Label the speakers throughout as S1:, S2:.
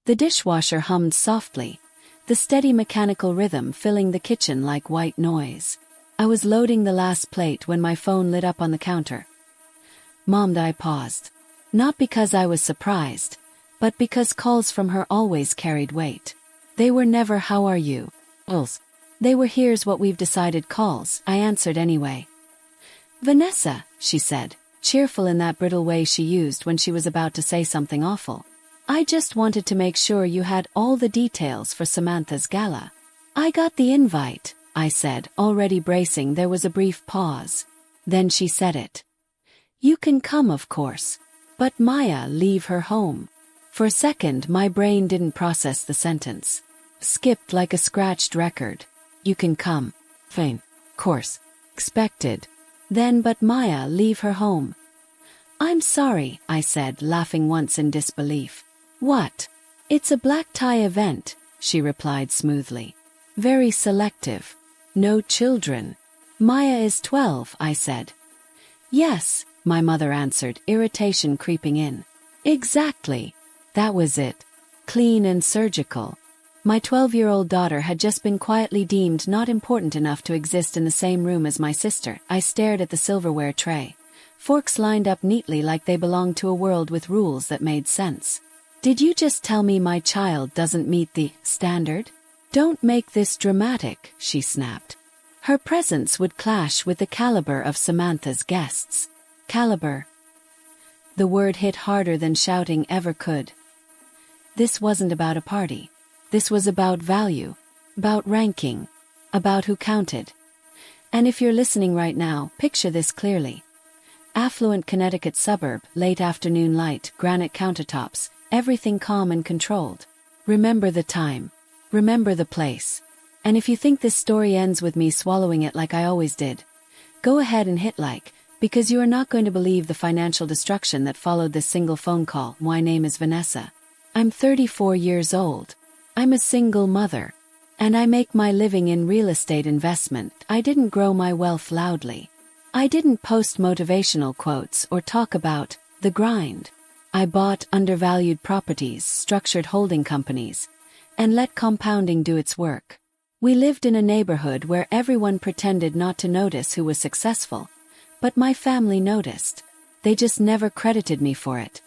S1: The dishwasher hummed softly, the steady mechanical rhythm filling the kitchen like white noise. I was loading the last plate when my phone lit up on the counter. Mom, I paused. Not because I was surprised, but because calls from her always carried weight. They were never "How are you?" calls. They were "Here's what we've decided" calls. I answered anyway. "Vanessa," she said, cheerful in that brittle way she used when she was about to say something awful. "I just wanted to make sure you had all the details for Samantha's gala." "I got the invite," I said, already bracing. There was a brief pause. Then she said it. "You can come, of course. But Maya, leave her home." For a second, my brain didn't process the sentence. Skipped like a scratched record. "You can come." Fine. Course. Expected. Then, "But Maya, leave her home." "I'm sorry," I said, laughing once in disbelief. "What?" "It's a black tie event," she replied smoothly. "Very selective. No children." "Maya is 12, I said. "Yes," my mother answered, irritation creeping in. "Exactly. That was it. Clean and surgical." My 12-year-old daughter had just been quietly deemed not important enough to exist in the same room as my sister. I stared at the silverware tray. Forks lined up neatly like they belonged to a world with rules that made sense. "Did you just tell me my child doesn't meet the standard?" "Don't make this dramatic," she snapped. Her presence would clash with the caliber of Samantha's guests. Caliber. The word hit harder than shouting ever could. This wasn't about a party. This was about value, about ranking, about who counted. And if you're listening right now, picture this clearly. Affluent Connecticut suburb, late afternoon light, granite countertops, everything calm and controlled. Remember the time. Remember the place. And if you think this story ends with me swallowing it like I always did, go ahead and hit like, because you are not going to believe the financial destruction that followed this single phone call. My name is Vanessa. I'm 34 years old. I'm a single mother. And I make my living in real estate investment. I didn't grow my wealth loudly. I didn't post motivational quotes or talk about the grind. I bought undervalued properties, structured holding companies, and let compounding do its work. We lived in a neighborhood where everyone pretended not to notice who was successful, but my family noticed. They just never credited me for it.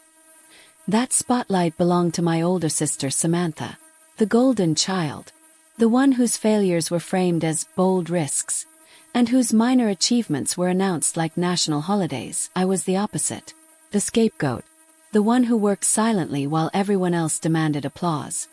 S1: That spotlight belonged to my older sister Samantha, the golden child, the one whose failures were framed as bold risks, and whose minor achievements were announced like national holidays. I was the opposite, the scapegoat, the one who worked silently while everyone else demanded applause.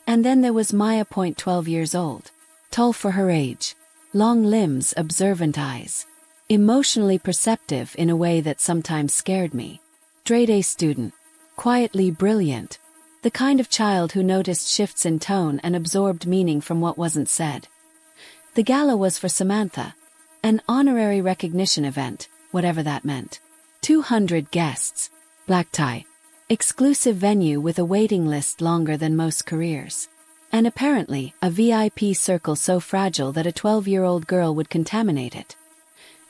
S1: And then there was Maya, 12 years old, tall for her age, long limbs, observant eyes, emotionally perceptive in a way that sometimes scared me. Straight-A student, quietly brilliant, the kind of child who noticed shifts in tone and absorbed meaning from what wasn't said. The gala was for Samantha, an honorary recognition event, whatever that meant. 200 guests, black tie, exclusive venue with a waiting list longer than most careers. And apparently, a VIP circle so fragile that a 12-year-old girl would contaminate it.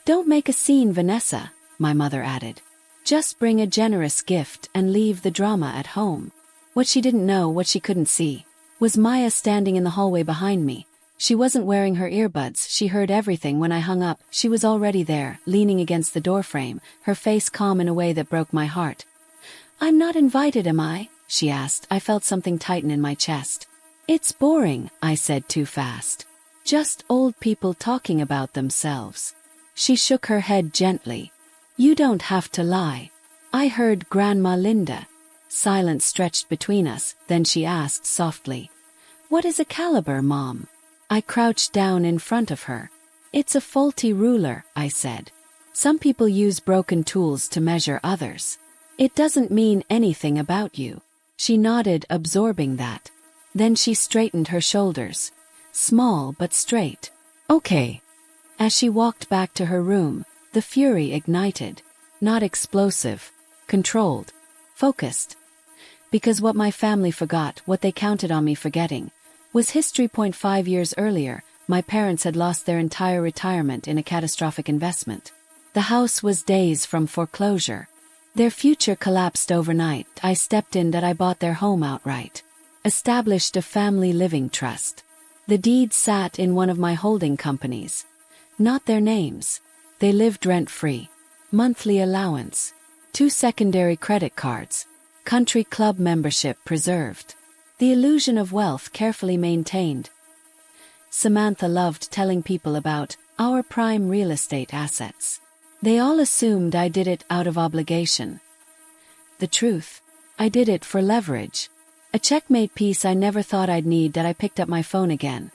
S1: "Don't make a scene, Vanessa," my mother added. "Just bring a generous gift and leave the drama at home." What she didn't know, what she couldn't see, was Maya standing in the hallway behind me. She wasn't wearing her earbuds. She heard everything. When I hung up, she was already there, leaning against the doorframe, her face calm in a way that broke my heart. "I'm not invited, am I?" she asked. I felt something tighten in my chest. "It's boring," I said too fast. "Just old people talking about themselves." She shook her head gently. "You don't have to lie. I heard Grandma Linda." Silence stretched between us, then she asked softly, "What is a caliber, Mom?" I crouched down in front of her. "It's a faulty ruler," I said. "Some people use broken tools to measure others. It doesn't mean anything about you." She nodded, absorbing that. Then she straightened her shoulders. Small but straight. "Okay." As she walked back to her room, the fury ignited. Not explosive. Controlled. Focused. Because what my family forgot, what they counted on me forgetting, was history. 5 years earlier, my parents had lost their entire retirement in a catastrophic investment. The house was days from foreclosure. Their future collapsed overnight. I stepped in that I bought their home outright. Established a family living trust. The deeds sat in one of my holding companies. Not their names. They lived rent-free. Monthly allowance. 2 secondary credit cards. Country club membership preserved. The illusion of wealth carefully maintained. Samantha loved telling people about our prime real estate assets. They all assumed I did it out of obligation. The truth, I did it for leverage. A checkmate piece I never thought I'd need that I picked up my phone again.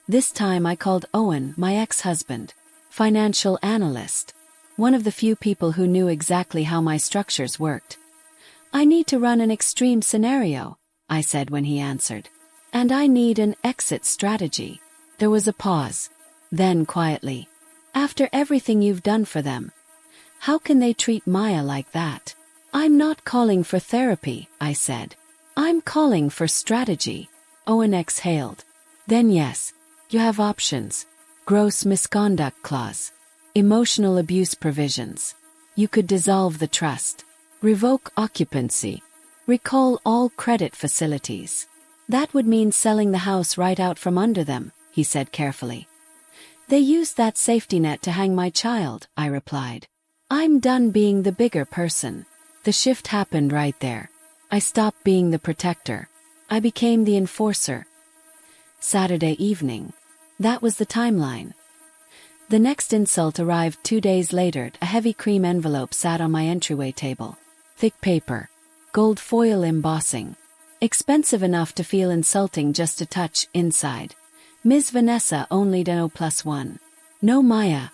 S1: This time I called Owen, my ex-husband, financial analyst, one of the few people who knew exactly how my structures worked. I need to run an extreme scenario, I said when he answered. And I need an exit strategy. There was a pause. Then quietly. After everything you've done for them, how can they treat Maya like that? I'm not calling for therapy, I said. I'm calling for strategy. Owen exhaled. Then yes, you have options. Gross misconduct clause. Emotional abuse provisions. You could dissolve the trust. Revoke occupancy. Recall all credit facilities. That would mean selling the house right out from under them, he said carefully. They used that safety net to hang my child, I replied. I'm done being the bigger person. The shift happened right there. I stopped being the protector. I became the enforcer. Saturday evening. That was the timeline. The next insult arrived 2 days later. A heavy cream envelope sat on my entryway table. Thick paper. Gold foil embossing. Expensive enough to feel insulting just a touch inside. Ms. Vanessa only +1. No Maya.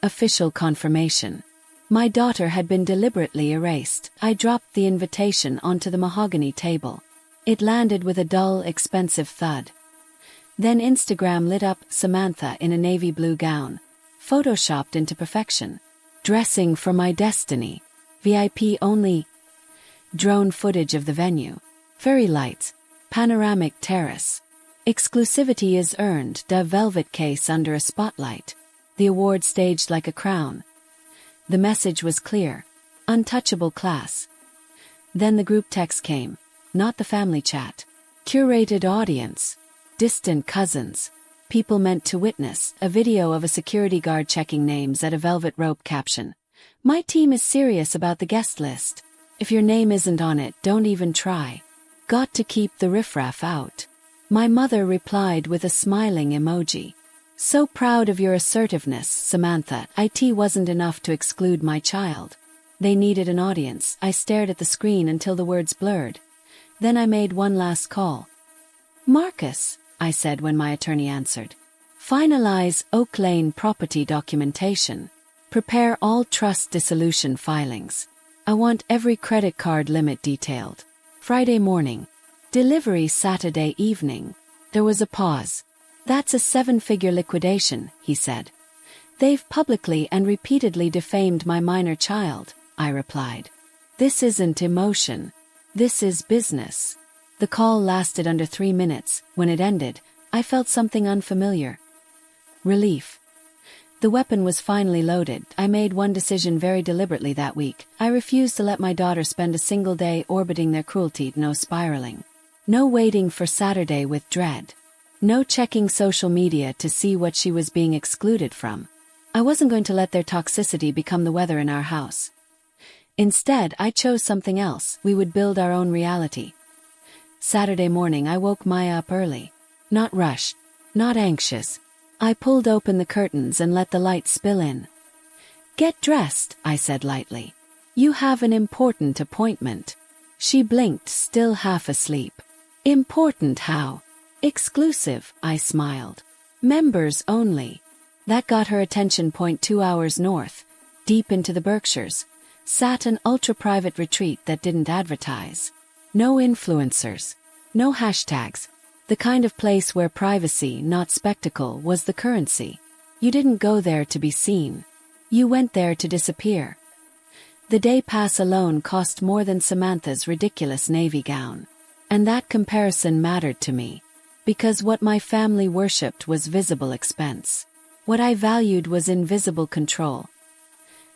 S1: Official confirmation. My daughter had been deliberately erased. I dropped the invitation onto the mahogany table. It landed with a dull, expensive thud. Then Instagram lit up Samantha in a navy blue gown, photoshopped into perfection. Dressing for my destiny. VIP only. Drone footage of the venue. Fairy lights. Panoramic terrace. Exclusivity is earned. The velvet case under a spotlight. The award staged like a crown. The message was clear. Untouchable class. Then the group text came. Not the family chat. Curated audience. Distant cousins. People meant to witness. A video of a security guard checking names at a velvet rope caption. My team is serious about the guest list. If your name isn't on it, don't even try. Got to keep the riffraff out. My mother replied with a smiling emoji. So proud of your assertiveness, Samantha. It wasn't enough to exclude my child. They needed an audience. I stared at the screen until the words blurred. Then I made one last call. Marcus, I said when my attorney answered. Finalize Oak Lane property documentation. Prepare all trust dissolution filings. I want every credit card limit detailed. Friday morning. Delivery Saturday evening. There was a pause. That's a 7-figure liquidation, he said. They've publicly and repeatedly defamed my minor child, I replied. This isn't emotion. This is business. The call lasted under 3 minutes. When it ended, I felt something unfamiliar. Relief. The weapon was finally loaded. I made one decision very deliberately that week. I refused to let my daughter spend a single day orbiting their cruelty. No spiraling. No waiting for Saturday with dread. No checking social media to see what she was being excluded from. I wasn't going to let their toxicity become the weather in our house. Instead, I chose something else. We would build our own reality. Saturday morning I woke Maya up early. Not rushed. Not anxious. I pulled open the curtains and let the light spill in. Get dressed, I said lightly. You have an important appointment. She blinked, still half asleep. Important how? Exclusive, I smiled. Members only. That got her attention. 2 hours north, deep into the Berkshires, sat an ultra-private retreat that didn't advertise. No influencers. No hashtags. The kind of place where privacy, not spectacle, was the currency. You didn't go there to be seen. You went there to disappear. The day pass alone cost more than Samantha's ridiculous navy gown. And that comparison mattered to me. Because what my family worshipped was visible expense. What I valued was invisible control.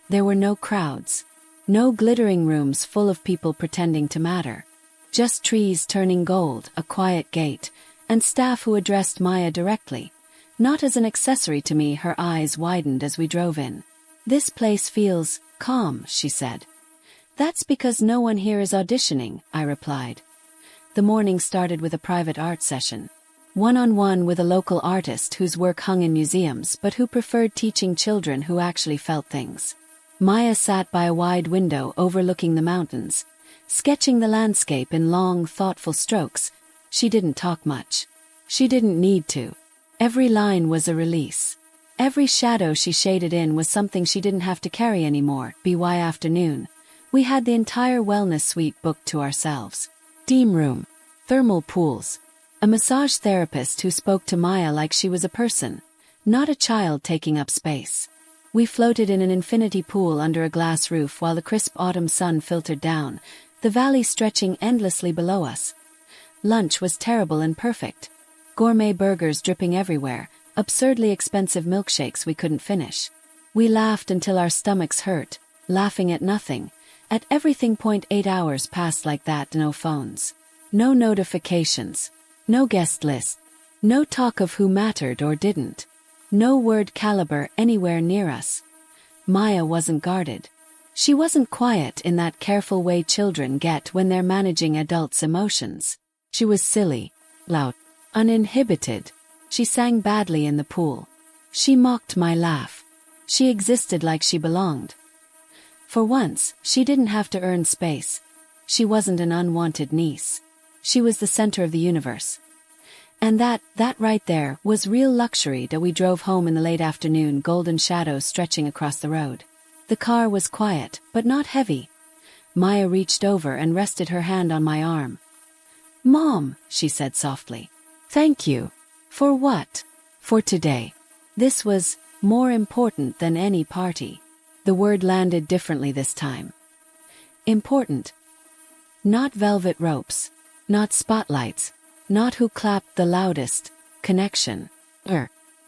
S1: There were no crowds. No glittering rooms full of people pretending to matter. Just trees turning gold, a quiet gate, and staff who addressed Maya directly. Not as an accessory to me. Her eyes widened as we drove in. "This place feels calm," she said. "That's because no one here is auditioning," I replied. The morning started with a private art session. One-on-one with a local artist whose work hung in museums but who preferred teaching children who actually felt things. Maya sat by a wide window overlooking the mountains, sketching the landscape in long, thoughtful strokes. She didn't talk much. She didn't need to. Every line was a release. Every shadow she shaded in was something she didn't have to carry anymore. By afternoon, we had the entire wellness suite booked to ourselves. Steam room, thermal pools, a massage therapist who spoke to Maya like she was a person, not a child taking up space. We floated in an infinity pool under a glass roof while the crisp autumn sun filtered down, the valley stretching endlessly below us. Lunch was terrible and perfect. Gourmet burgers dripping everywhere, absurdly expensive milkshakes we couldn't finish. We laughed until our stomachs hurt, laughing at nothing, at everything. 8 hours passed like that. No phones. No notifications. No guest list. No talk of who mattered or didn't. No word caliber anywhere near us. Maya wasn't guarded. She wasn't quiet in that careful way children get when they're managing adults' emotions. She was silly, loud, uninhibited. She sang badly in the pool. She mocked my laugh. She existed like she belonged. For once, she didn't have to earn space. She wasn't an unwanted niece. She was the center of the universe. And that right there was real luxury. That we drove home in the late afternoon, golden shadows stretching across the road. The car was quiet, but not heavy. Maya reached over and rested her hand on my arm. "Mom," she said softly. "Thank you." "For what?" "For today." This was more important than any party. The word landed differently this time. Important. Not velvet ropes. Not spotlights. Not who clapped the loudest. Connection.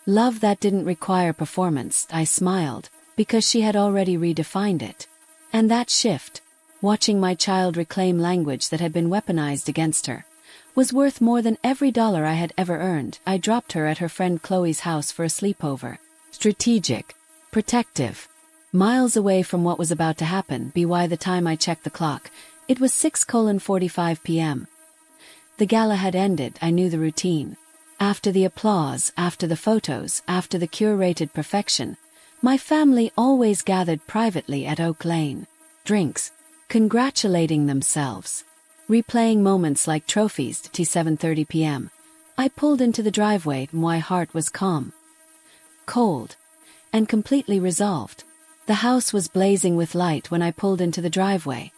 S1: Love that didn't require performance. I smiled, because she had already redefined it. And that shift, watching my child reclaim language that had been weaponized against her, was worth more than every dollar I had ever earned. I dropped her at her friend Chloe's house for a sleepover. Strategic. Protective. Miles away from what was about to happen. By the time I checked the clock, it was 6:45 p.m. The gala had ended. I knew the routine. After the applause, after the photos, after the curated perfection, my family always gathered privately at Oak Lane. Drinks. Congratulating themselves. Replaying moments like trophies. T 7:30 p.m. I pulled into the driveway. My heart was calm, cold, and completely resolved. The house was blazing with light when I pulled into the driveway.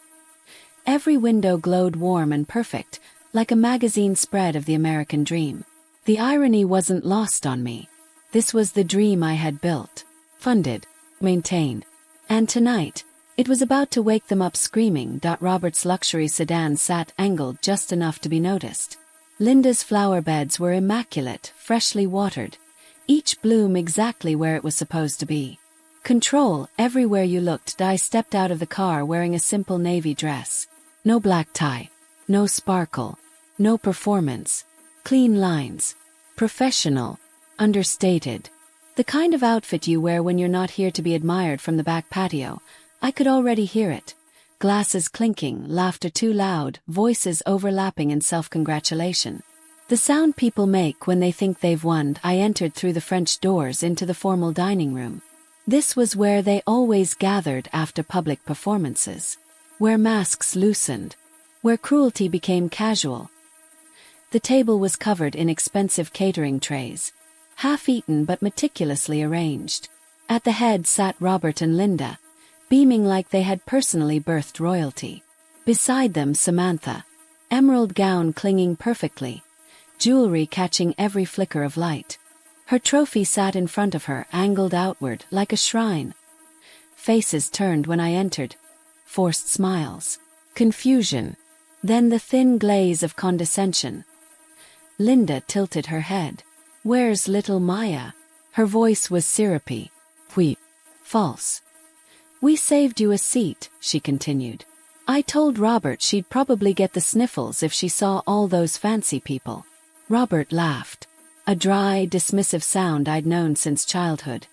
S1: Every window glowed warm and perfect, like a magazine spread of the American dream. The irony wasn't lost on me. This was the dream I had built, funded, maintained. And tonight, it was about to wake them up screaming. Robert's luxury sedan sat angled just enough to be noticed. Linda's flower beds were immaculate, freshly watered, each bloom exactly where it was supposed to be. Control everywhere you looked. I stepped out of the car wearing a simple navy dress. No black tie. No sparkle. No performance. Clean lines. Professional. Understated. The kind of outfit you wear when you're not here to be admired from the back patio. I could already hear it. Glasses clinking, laughter too loud, voices overlapping in self-congratulation. The sound people make when they think they've won. I entered through the French doors into the formal dining room. This was where they always gathered after public performances. Where masks loosened. Where cruelty became casual. The table was covered in expensive catering trays, half-eaten but meticulously arranged. At the head sat Robert and Linda, beaming like they had personally birthed royalty. Beside them Samantha, emerald gown clinging perfectly, jewelry catching every flicker of light. Her trophy sat in front of her, angled outward like a shrine. Faces turned when I entered. Forced smiles. Confusion. Then the thin glaze of condescension. Linda tilted her head. "Where's little Maya?" Her voice was syrupy. "We." False. "We saved you a seat," she continued. I told Robert she'd probably get the sniffles if she saw all those fancy people. Robert laughed. A dry, dismissive sound I'd known since childhood.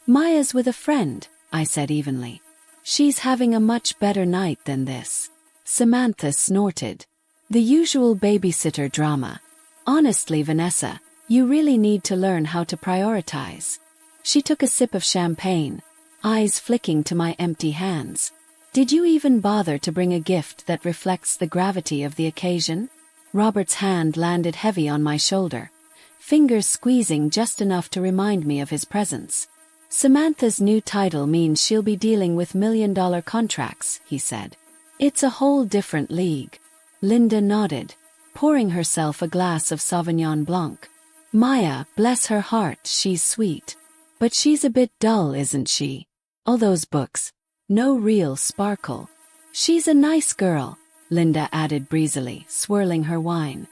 S1: Maya's with a friend, I said evenly. She's having a much better night than this. Samantha snorted. The usual babysitter drama. Honestly, Vanessa, you really need to learn how to prioritize. She took a sip of champagne, eyes flicking to my empty hands. Did you even bother to bring a gift that reflects the gravity of the occasion? Robert's hand landed heavy on my shoulder, fingers squeezing just enough to remind me of his presence. Samantha's new title means she'll be dealing with million-dollar contracts, he said. It's a whole different league. Linda nodded, pouring herself a glass of Sauvignon Blanc. Maya, bless her heart, she's sweet. But she's a bit dull, isn't she? All those books. No real sparkle. She's a nice girl, Linda added breezily, swirling her wine.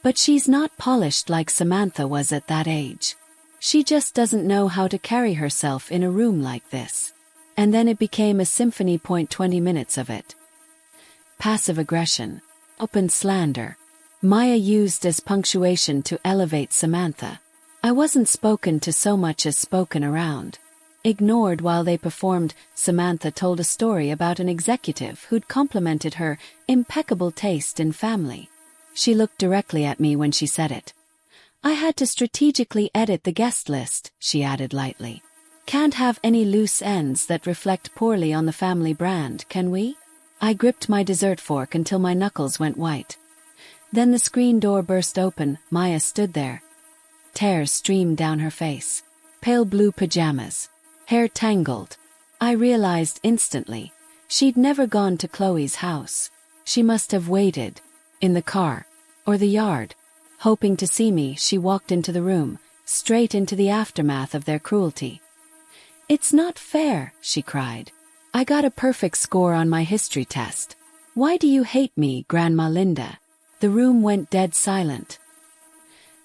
S1: But she's not polished like Samantha was at that age. She just doesn't know how to carry herself in a room like this. And then it became a symphony. 20 minutes of it. Passive aggression. Open slander. Maya used as punctuation to elevate Samantha. I wasn't spoken to so much as spoken around. Ignored while they performed, Samantha told a story about an executive who'd complimented her impeccable taste in family. She looked directly at me when she said it. I had to strategically edit the guest list, she added lightly. Can't have any loose ends that reflect poorly on the family brand, can we? I gripped my dessert fork until my knuckles went white. Then the screen door burst open. Maya stood there. Tears streamed down her face. Pale blue pajamas. Hair tangled. I realized instantly. She'd never gone to Chloe's house. She must have waited. In the car. Or the yard. Hoping to see me, she walked into the room, straight into the aftermath of their cruelty. It's not fair, she cried. I got a perfect score on my history test. Why do you hate me, Grandma Linda? The room went dead silent.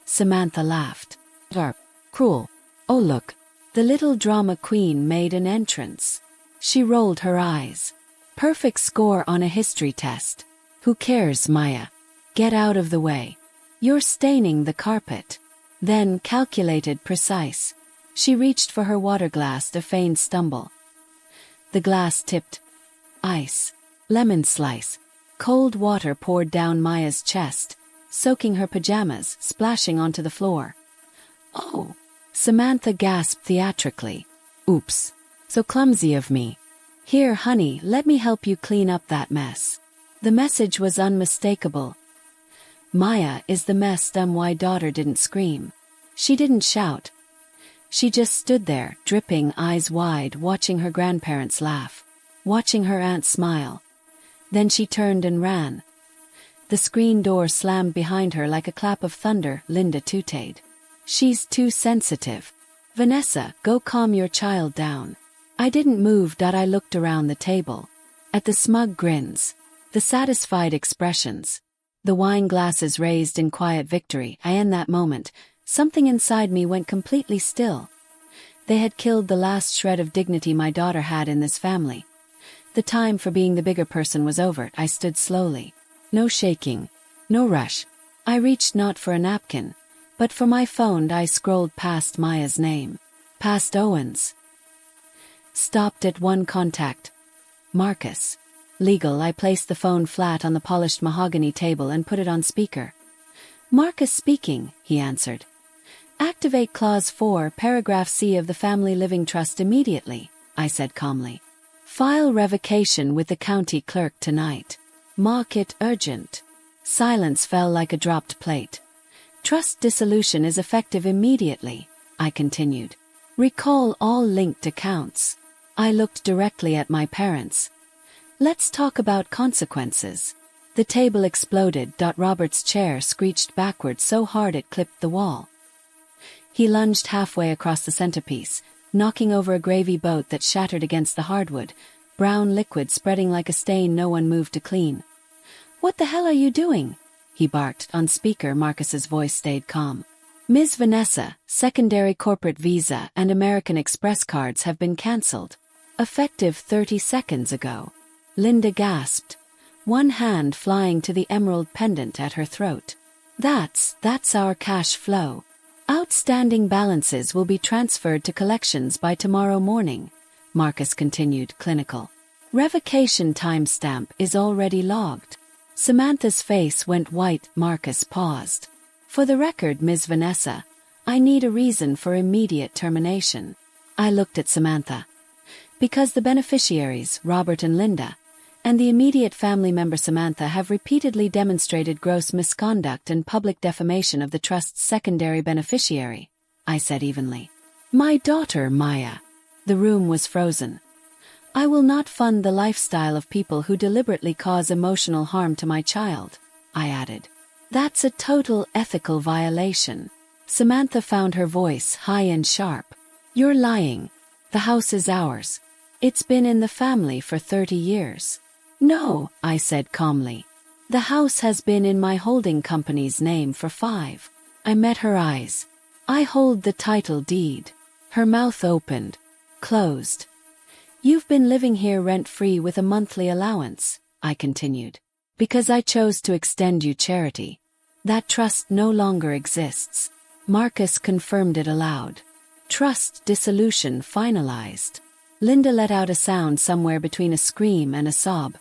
S1: Samantha laughed. Cruel. Oh look. The little drama queen made an entrance. She rolled her eyes. Perfect score on a history test. Who cares, Maya? Get out of the way. You're staining the carpet. Then, calculated, precise. She reached for her water glass to feign stumble. The glass tipped. Ice. Lemon slice. Cold water poured down Maya's chest, soaking her pajamas, splashing onto the floor. Oh! Samantha gasped theatrically. Oops. So clumsy of me. Here, honey, let me help you clean up that mess. The message was unmistakable. Maya is the mess. Why daughter didn't scream. She didn't shout. She just stood there, dripping, eyes wide, watching her grandparents laugh, watching her aunt smile. Then she turned and ran. The screen door slammed behind her like a clap of thunder. Linda tooted. She's too sensitive. Vanessa, go calm your child down. I didn't move. I looked around the table. At the smug grins. The satisfied expressions. The wine glasses raised in quiet victory. In that moment, something inside me went completely still. They had killed the last shred of dignity my daughter had in this family. The time for being the bigger person was over. I stood slowly. No shaking. No rush. I reached not for a napkin, but for my phone. I scrolled past Maya's name. Past Owen's. Stopped at one contact. Marcus. Legal. I placed the phone flat on the polished mahogany table and put it on speaker. Marcus speaking, he answered. Activate Clause 4, Paragraph C of the Family Living Trust immediately, I said calmly. File revocation with the county clerk tonight. Mark it urgent. Silence fell like a dropped plate. Trust dissolution is effective immediately, I continued. Recall all linked accounts. I looked directly at my parents. Let's talk about consequences. The table exploded. Robert's chair screeched backward so hard it clipped the wall. He lunged halfway across the centerpiece, knocking over a gravy boat that shattered against the hardwood, brown liquid spreading like a stain no one moved to clean. What the hell are you doing? He barked. On speaker, Marcus's voice stayed calm. Ms. Vanessa, secondary corporate visa and American Express cards have been cancelled. Effective 30 seconds ago. Linda gasped. one hand flying to the emerald pendant at her throat. That's our cash flow. Outstanding balances will be transferred to collections by tomorrow morning, Marcus continued, clinical. Revocation timestamp is already logged. Samantha's face went white. Marcus paused. For the record, Ms. Vanessa, I need a reason for immediate termination. I looked at Samantha. Because the beneficiaries, Robert and Linda, and the immediate family member Samantha have repeatedly demonstrated gross misconduct and public defamation of the trust's secondary beneficiary, I said evenly. My daughter, Maya. The room was frozen. I will not fund the lifestyle of people who deliberately cause emotional harm to my child, I added. That's a total ethical violation. Samantha found her voice high and sharp. You're lying. The house is ours. It's been in the family for 30 years. No, I said calmly. The house has been in my holding company's name for 5. I met her eyes. I hold the title deed. Her mouth opened, closed. You've been living here rent-free with a monthly allowance, I continued. Because I chose to extend you charity. That trust no longer exists. Marcus confirmed it aloud. Trust dissolution finalized. Linda let out a sound somewhere between a scream and a sob.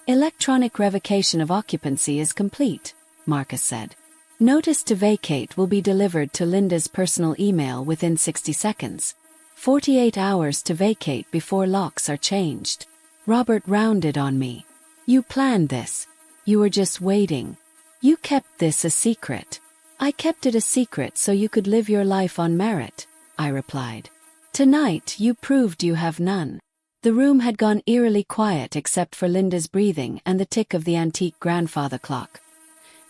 S1: Electronic revocation of occupancy is complete, Marcus said. Notice to vacate will be delivered to Linda's personal email within 60 seconds. 48 hours to vacate before locks are changed. Robert rounded on me. You planned this. You were just waiting. You kept this a secret. I kept it a secret so you could live your life on merit, I replied. Tonight you proved you have none. The room had gone eerily quiet except for Linda's breathing and the tick of the antique grandfather clock.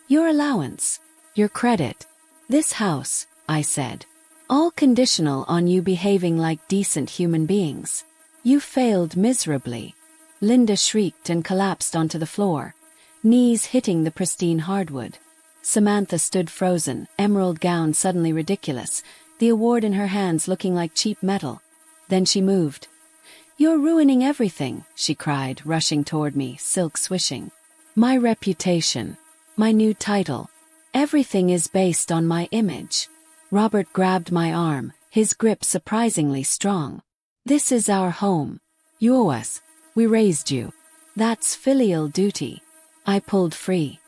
S1: Your allowance. Your credit. This house, I said. All conditional on you behaving like decent human beings. You failed miserably. Linda shrieked and collapsed onto the floor, knees hitting the pristine hardwood. Samantha stood frozen, emerald gown suddenly ridiculous, the award in her hands looking like cheap metal. Then she moved. You're ruining everything, she cried, rushing toward me, silk swishing. My reputation. My new title. Everything is based on my image. Robert grabbed my arm, his grip surprisingly strong. This is our home. You owe us. We raised you. That's filial duty. I pulled free.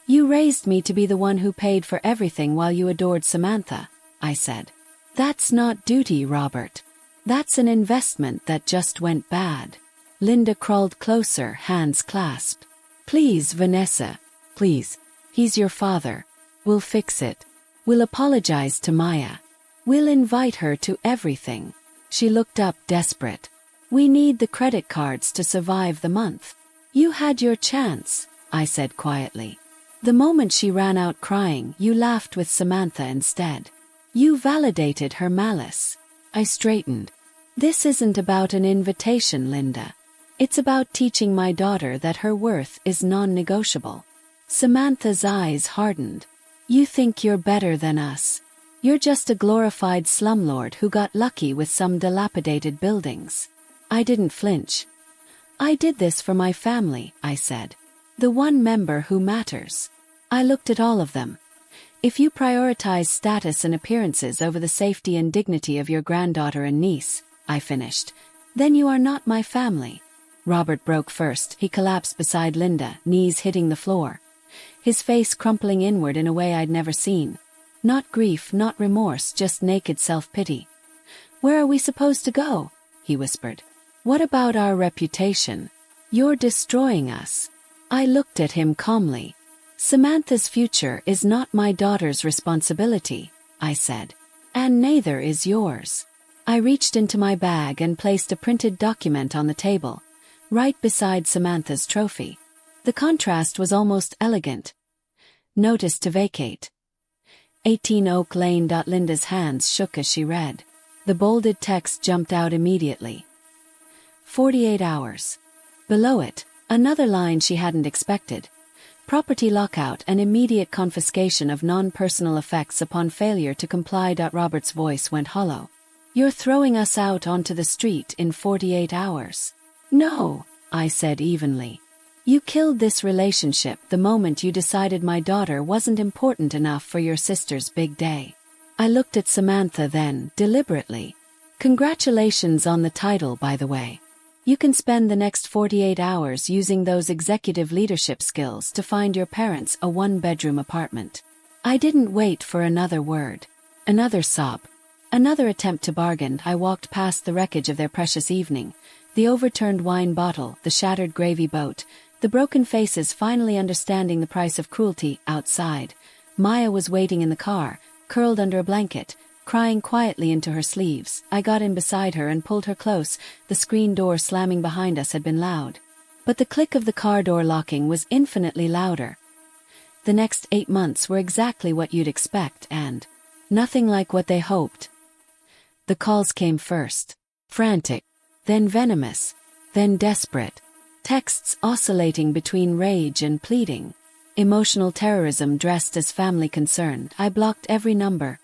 S1: You raised me to be the one who paid for everything while you adored Samantha, I said. That's not duty, Robert. That's an investment that just went bad. Linda crawled closer, hands clasped. Please, Vanessa. Please. He's your father. We'll fix it. We'll apologize to Maya. We'll invite her to everything. She looked up, desperate. We need the credit cards to survive the month. You had your chance, I said quietly. The moment she ran out crying, you laughed with Samantha instead. You validated her malice. I straightened. This isn't about an invitation, Linda. It's about teaching my daughter that her worth is non-negotiable. Samantha's eyes hardened. You think you're better than us. You're just a glorified slumlord who got lucky with some dilapidated buildings. I didn't flinch. I did this for my family, I said. The one member who matters. I looked at all of them. If you prioritize status and appearances over the safety and dignity of your granddaughter and niece, I finished, then you are not my family. Robert broke first. He collapsed beside Linda, knees hitting the floor. His face crumpling inward in a way I'd never seen. Not grief, not remorse, just naked self-pity. Where are we supposed to go? He whispered. What about our reputation? You're destroying us. I looked at him calmly. Samantha's future is not my daughter's responsibility, I said. And neither is yours. I reached into my bag and placed a printed document on the table, right beside Samantha's trophy. The contrast was almost elegant. Notice to vacate. 18 Oak Lane. Linda's hands shook as she read. The bolded text jumped out immediately. 48 hours. Below it, another line she hadn't expected. Property lockout and immediate confiscation of non-personal effects upon failure to comply. Robert's voice went hollow. You're throwing us out onto the street in 48 hours. No, I said evenly. You killed this relationship the moment you decided my daughter wasn't important enough for your sister's big day. I looked at Samantha then, deliberately. Congratulations on the title, by the way. You can spend the next 48 hours using those executive leadership skills to find your parents a one-bedroom apartment. I didn't wait for another word. Another sob. Another attempt to bargain. I walked past the wreckage of their precious evening. The overturned wine bottle, the shattered gravy boat, the broken faces finally understanding the price of cruelty. Outside, Maya was waiting in the car, curled under a blanket, crying quietly into her sleeves. I got in beside her and pulled her close. The screen door slamming behind us had been loud. But the click of the car door locking was infinitely louder. The next 8 months were exactly what you'd expect, and nothing like what they hoped. The calls came first. Frantic. Then venomous. Then desperate. Texts oscillating between rage and pleading. Emotional terrorism dressed as family concern. I blocked every number.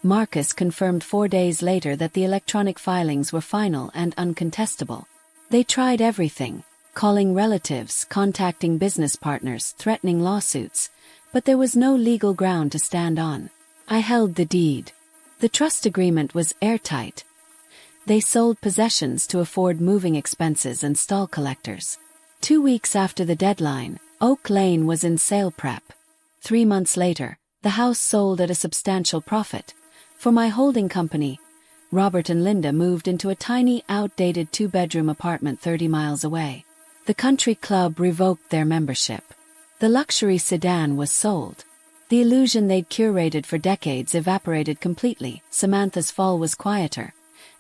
S1: Marcus confirmed 4 days later that the electronic filings were final and uncontestable. They tried everything, calling relatives, contacting business partners, threatening lawsuits, but there was no legal ground to stand on. I held the deed. The trust agreement was airtight. They sold possessions to afford moving expenses and stall collectors. 2 weeks after the deadline, Oak Lane was in sale prep. 3 months later, the house sold at a substantial profit. For my holding company, Robert and Linda moved into a tiny, outdated 2-bedroom apartment 30 miles away. The country club revoked their membership. The luxury sedan was sold. The illusion they'd curated for decades evaporated completely. Samantha's fall was quieter.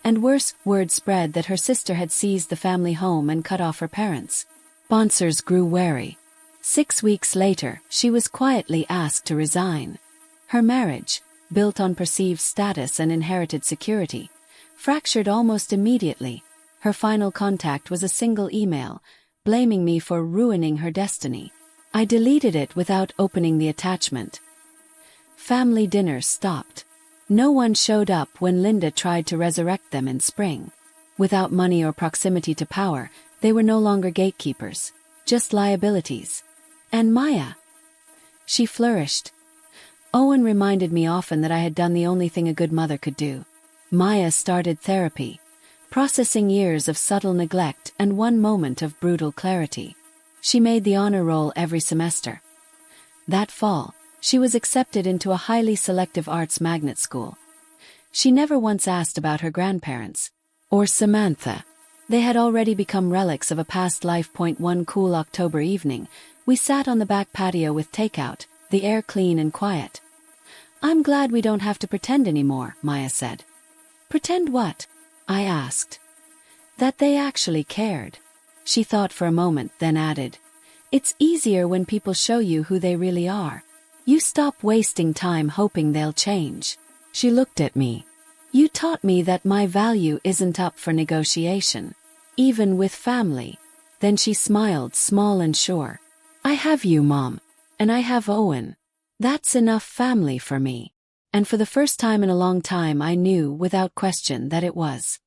S1: And worse, word spread that her sister had seized the family home and cut off her parents. Sponsors grew wary. 6 weeks later, she was quietly asked to resign. Her marriage, built on perceived status and inherited security, fractured almost immediately. Her final contact was a single email, blaming me for ruining her destiny. I deleted it without opening the attachment. Family dinners stopped. No one showed up when Linda tried to resurrect them in spring. Without money or proximity to power, they were no longer gatekeepers, just liabilities. And Maya? She flourished. Owen reminded me often that I had done the only thing a good mother could do. Maya started therapy, processing years of subtle neglect and one moment of brutal clarity. She made the honor roll every semester. That fall, she was accepted into a highly selective arts magnet school. She never once asked about her grandparents. Or Samantha. They had already become relics of a past life. One cool October evening, we sat on the back patio with takeout, the air clean and quiet. "I'm glad we don't have to pretend anymore," Maya said. "Pretend what?" I asked. "That they actually cared." She thought for a moment, then added, "It's easier when people show you who they really are. You stop wasting time hoping they'll change." She looked at me. "You taught me that my value isn't up for negotiation, even with family." Then she smiled, small and sure. "I have you, Mom. And I have Owen. That's enough family for me." And for the first time in a long time I knew without question that it was.